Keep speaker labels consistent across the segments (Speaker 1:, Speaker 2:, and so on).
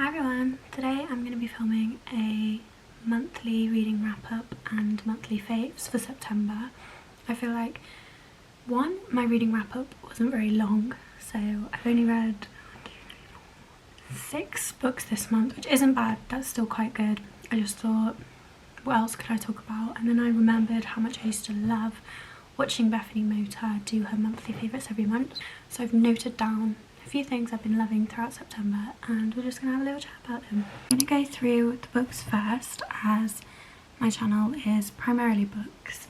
Speaker 1: Hi everyone, today I'm going to be filming a monthly reading wrap up and monthly faves for September. I feel like, one, my reading wrap up wasn't very long, so I've only read 6 books this month, which isn't bad, that's still quite good. I just thought, what else could I talk about? And then I remembered how much I used to love watching Bethany Mota do her monthly favourites every month, so I've noted down a few things I've been loving throughout September and we're just going to have a little chat about them. I'm going to go through the books first, as my channel is primarily books.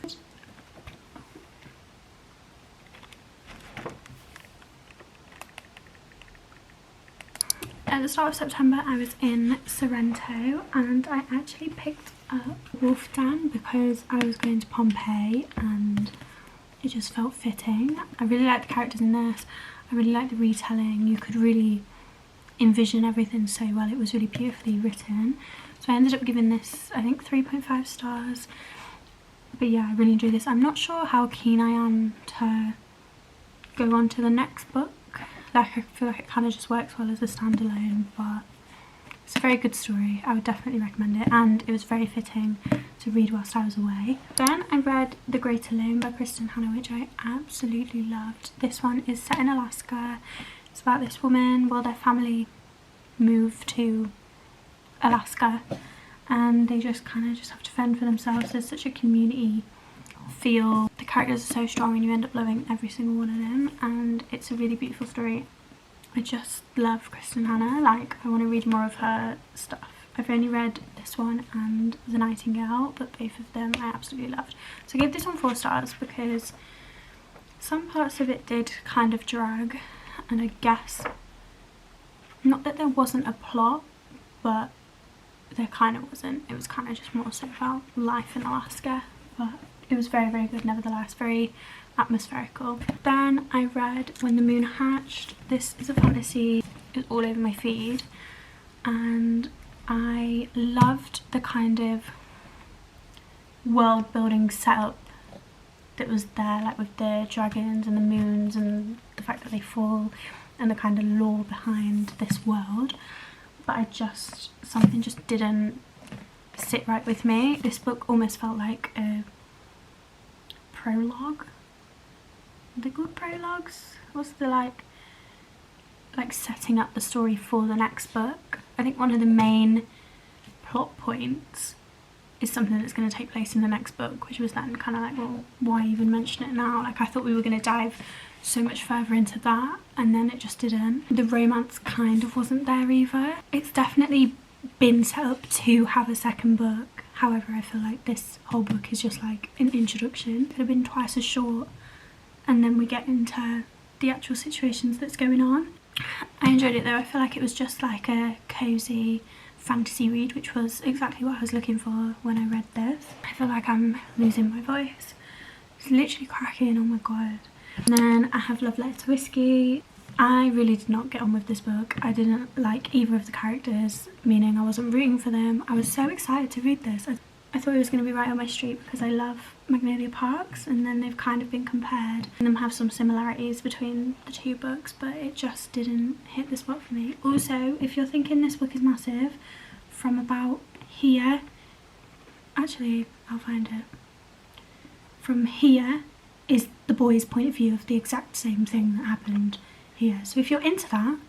Speaker 1: At the start of September I was in Sorrento and I actually picked up Wolf Dan because I was going to Pompeii and it just felt fitting. I really liked the characters in this. I really liked the retelling. You could really envision everything so well. It was really beautifully written. So I ended up giving this, I think, 3.5 stars. But yeah, I really enjoyed this. I'm not sure how keen I am to go on to the next book. Like, I feel like it kind of just works well as a standalone, but it's a very good story. I would definitely recommend it, and it was very fitting to read whilst I was away. Then I read The Great Alone by Kristen Hanna, which I absolutely loved. This one is set in Alaska. It's about this woman, well, their family moved to Alaska and they just kind of have to fend for themselves. There's such a community feel. The characters are so strong and you end up loving every single one of them, and it's a really beautiful story. I just love Kristen Hanna. Like, I want to read more of her stuff. I've only read this one and The Nightingale, but both of them I absolutely loved. So I gave this one 4 stars because some parts of it did kind of drag, and I guess, not that there wasn't a plot, but there kind of wasn't. It was kind of just more so about life in Alaska, but it was very, very good nevertheless, very atmospherical. Then I read When the Moon Hatched. This is a fantasy. It's all over my feed and I loved the kind of world building setup that was there, like with the dragons and the moons and the fact that they fall and the kind of lore behind this world. But something just didn't sit right with me. This book almost felt like a prologue. Are they called prologues? What's the like setting up the story for the next book? I think one of the main plot points is something that's going to take place in the next book, which was then kind of like, well, why even mention it now? Like, I thought we were going to dive so much further into that, and then it just didn't. The romance kind of wasn't there either. It's definitely been set up to have a second book. However, I feel like this whole book is just like an introduction. Could have been twice as short, and then we get into the actual situations that's going on. I enjoyed it though. I feel like it was just like a cozy fantasy read, which was exactly what I was looking for when I read this. I feel like I'm losing my voice. It's literally cracking, oh my god. And then I have Love Letter to Whiskey. I really did not get on with this book. I didn't like either of the characters, meaning I wasn't rooting for them. I was so excited to read this. I thought it was going to be right on my street because I love Magnolia Parks, and then they've kind of been compared and them have some similarities between the two books, but it just didn't hit the spot for me. Also, if you're thinking this book is massive, from about here, actually I'll find it. From here is the boy's point of view of the exact same thing that happened here. So if you're into that,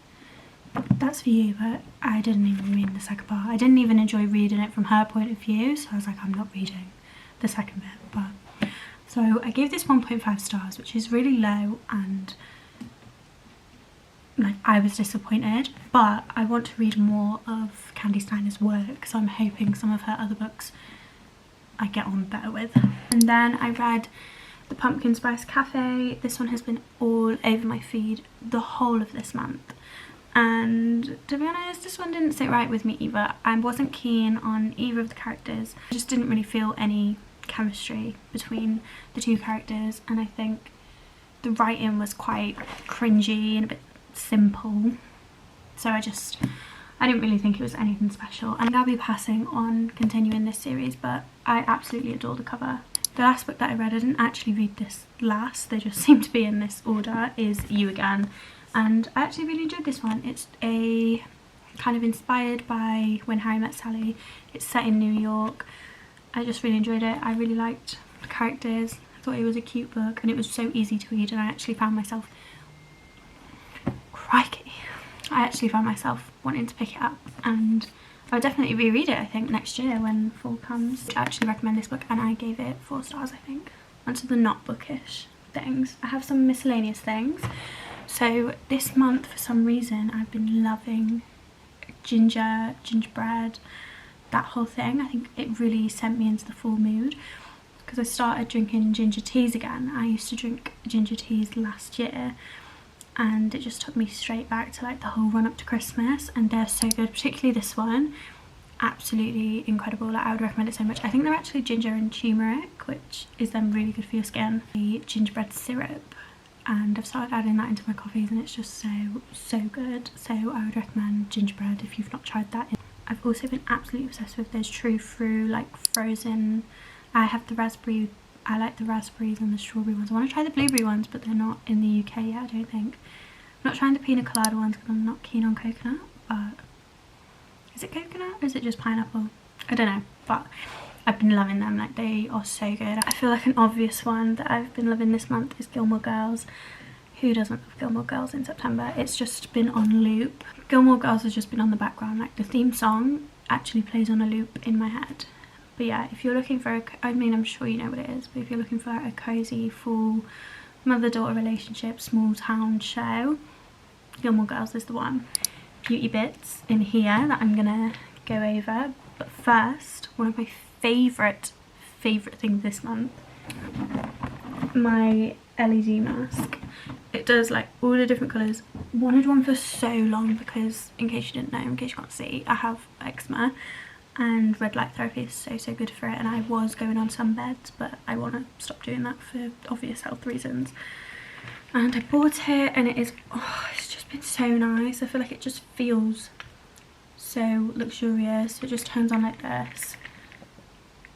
Speaker 1: that's for you, but I didn't even read the second part. I didn't even enjoy reading it from her point of view, so I was like, I'm not reading the second bit. But so I gave this 1.5 stars, which is really low, and like, I was disappointed, but I want to read more of Candy Steiner's work, so I'm hoping some of her other books I get on better with. And then I read The Pumpkin Spice Cafe. This one has been all over my feed the whole of this month, and to be honest, this one didn't sit right with me either. I wasn't keen on either of the characters. I just didn't really feel any chemistry between the two characters, and I think the writing was quite cringy and a bit simple, so I didn't really think it was anything special. And I'll be passing on continuing this series, but I absolutely adore the cover. The last book that I read, I didn't actually read this last, they just seem to be in this order, is You Again, and I actually really enjoyed this one. It's a kind of inspired by When Harry Met Sally. It's set in New York. I just really enjoyed it. I really liked the characters. I thought it was a cute book and it was so easy to read, and I actually found myself, crikey, I actually found myself wanting to pick it up, and I'll definitely reread it I think next year when fall comes. I actually recommend this book and I gave it 4 stars I think. Onto the not bookish things. I have some miscellaneous things. So this month for some reason I've been loving gingerbread, that whole thing. I think it really sent me into the fall mood because I started drinking ginger teas again. I used to drink ginger teas last year and it just took me straight back to like the whole run up to Christmas, and they're so good, particularly this one. Absolutely incredible. Like, I would recommend it so much. I think they're actually ginger and turmeric, which is then really good for your skin. The gingerbread syrup, and I've started adding that into my coffees and it's just so good. So I would recommend gingerbread if you've not tried that. I've also been absolutely obsessed with those true fruit, like frozen. I have the raspberry. I like the raspberries and the strawberry ones. I want to try the blueberry ones, but they're not in the UK yet, I don't think. I'm not trying the pina colada ones because I'm not keen on coconut, but is it coconut or is it just pineapple? I don't know, but I've been loving them. Like, they are so good. I feel like an obvious one that I've been loving this month is Gilmore Girls. Who doesn't love Gilmore Girls in September? It's just been on loop. Gilmore Girls has just been on the background. Like, the theme song actually plays on a loop in my head. But yeah, if you're looking for I mean, I'm sure you know what it is, but if you're looking for a cozy, full mother-daughter relationship, small town show, Gilmore Girls is the one. Beauty bits in here that I'm gonna go over, but first, one of my favourite things this month, my LED mask. It does like all the different colours. Wanted one for so long because, in case you didn't know, in case you can't see, I have eczema and red light therapy is so good for it, and I was going on sunbeds, but I want to stop doing that for obvious health reasons. And I bought it and it is, oh, it's just been so nice. I feel like it just feels so luxurious. It just turns on like this.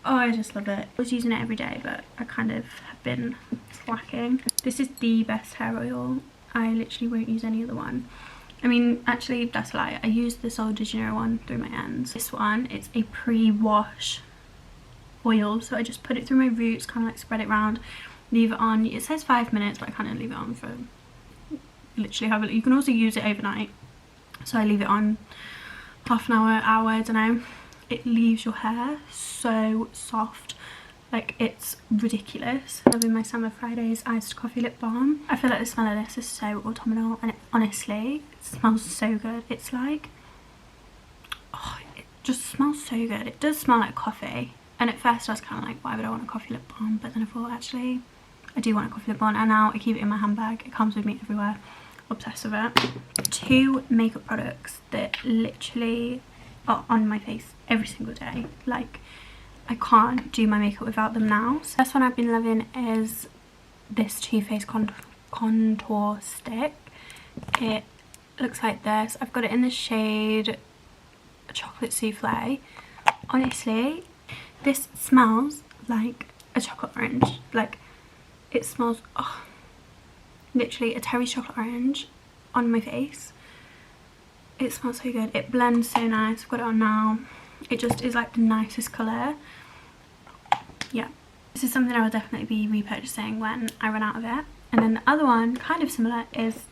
Speaker 1: Oh, I just love it. I was using it every day, but I kind of have been slacking. This is the best hair oil. I literally won't use any other one. I mean, actually, that's a lie. I used the Sol de Janeiro one through my ends. This one, it's a pre-wash oil, so I just put it through my roots, kind of like spread it around, leave it on. It says 5 minutes, but I kind of leave it on for literally you can also use it overnight. So I leave it on half an hour, I don't know. It leaves your hair so soft. Like, it's ridiculous. I'm loving my Summer Fridays iced coffee lip balm. I feel like the smell of this is so autumnal, and it honestly smells so good. It's like, oh, it just smells so good. It does smell like coffee, and at first I was kind of like, why would I want a coffee lip balm? But then I thought, actually, I do want a coffee lip balm, and now I keep it in my handbag. It comes with me everywhere. Obsessed with it. 2 makeup products that literally are on my face every single day. Like, I can't do my makeup without them now. So the first one I've been loving is this Too Faced contour stick. It looks like this. I've got it in the shade Chocolate Souffle. Honestly, this smells like a chocolate orange. Like, it smells, oh, literally a Terry's chocolate orange on my face. It smells so good. It blends so nice. I've got it on now. It just is like the nicest colour. Yeah, this is something I will definitely be repurchasing when I run out of it. And then the other one, kind of similar, is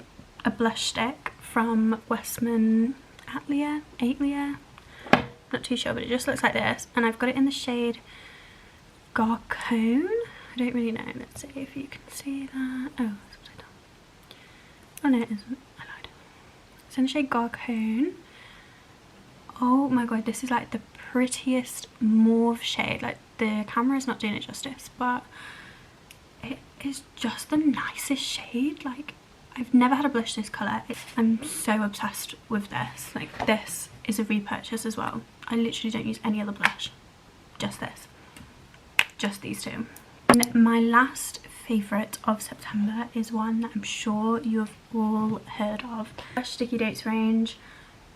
Speaker 1: a blush stick from Westman Atelier, not too sure, but it just looks like this, and I've got it in the shade Garcone. I don't really know. Let's see if you can see that. Oh, that's upside down. Oh no, it isn't. I lied. It's in the shade Garcone. Oh my god, this is like the prettiest mauve shade. Like, the camera is not doing it justice, but it is just the nicest shade. Like, I've never had a blush this colour. I'm so obsessed with this. Like, this is a repurchase as well. I literally don't use any other blush. Just this. Just these 2. And my last favourite of September is one that I'm sure you have all heard of. Fresh Sticky Dates range.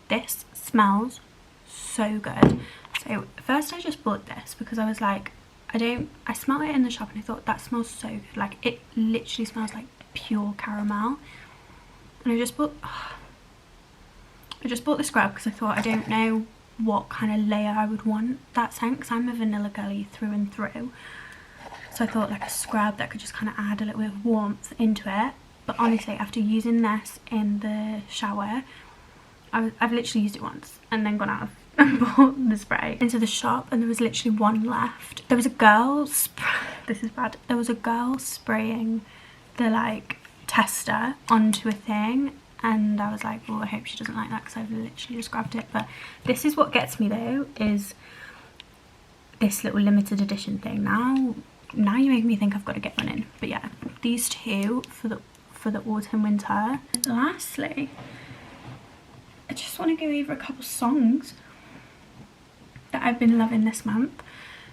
Speaker 1: This smells so good. So first I just bought this because I was like, I smelled it in the shop and I thought that smells so good. Like, it literally smells like pure caramel. And I just bought, oh, I just bought the scrub because I thought I don't know what kind of layer I would want that scent, because I'm a vanilla girly through and through. So I thought like a scrub that could just kind of add a little bit of warmth into it. But honestly, after using this in the shower, I've literally used it once and then gone out and bought the spray into the shop, and there was literally one left. There was a girl, this is bad, there was a girl spraying the like tester onto a thing, and I was like, oh, I hope she doesn't like that because I've literally just grabbed it. But this is what gets me though, is this little limited edition thing. Now you make me think I've got to get one in. But yeah, these two for the autumn winter. And lastly, I just want to go over a couple songs that I've been loving this month.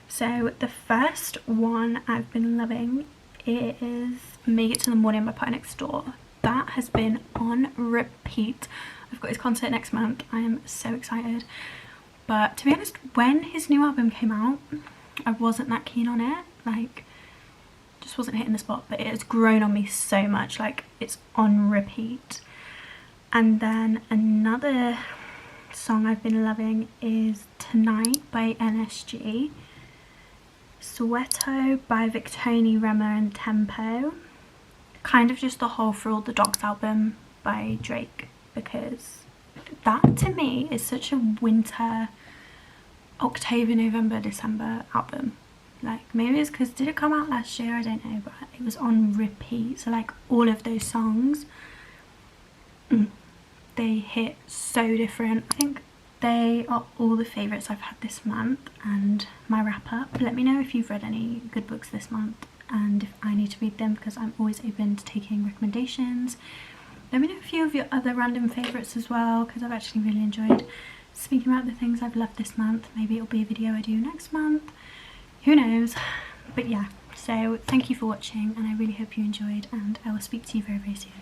Speaker 1: So the first one I've been loving is Make It to the Morning by Party Next Door. That has been on repeat. I've got his concert next month. I am so excited. But to be honest, when his new album came out, I wasn't that keen on it. Like, just wasn't hitting the spot. But it has grown on me so much. Like, it's on repeat. And then another song I've been loving is Tonight by NSG, Soweto by Victoni, Rema and Tempo, kind of just the whole For All the Dogs album by Drake, because that to me is such a winter, October, November, December album. Like, maybe it's because, did it come out last year? I don't know, but it was on repeat. So like all of those songs, they hit so different. I think they are all the favourites I've had this month. And my wrap up, let me know if you've read any good books this month and if I need to read them, because I'm always open to taking recommendations. Let me know a few of your other random favourites as well, because I've actually really enjoyed speaking about the things I've loved this month. Maybe it'll be a video I do next month, who knows. But yeah, so thank you for watching, and I really hope you enjoyed, and I will speak to you very, very soon.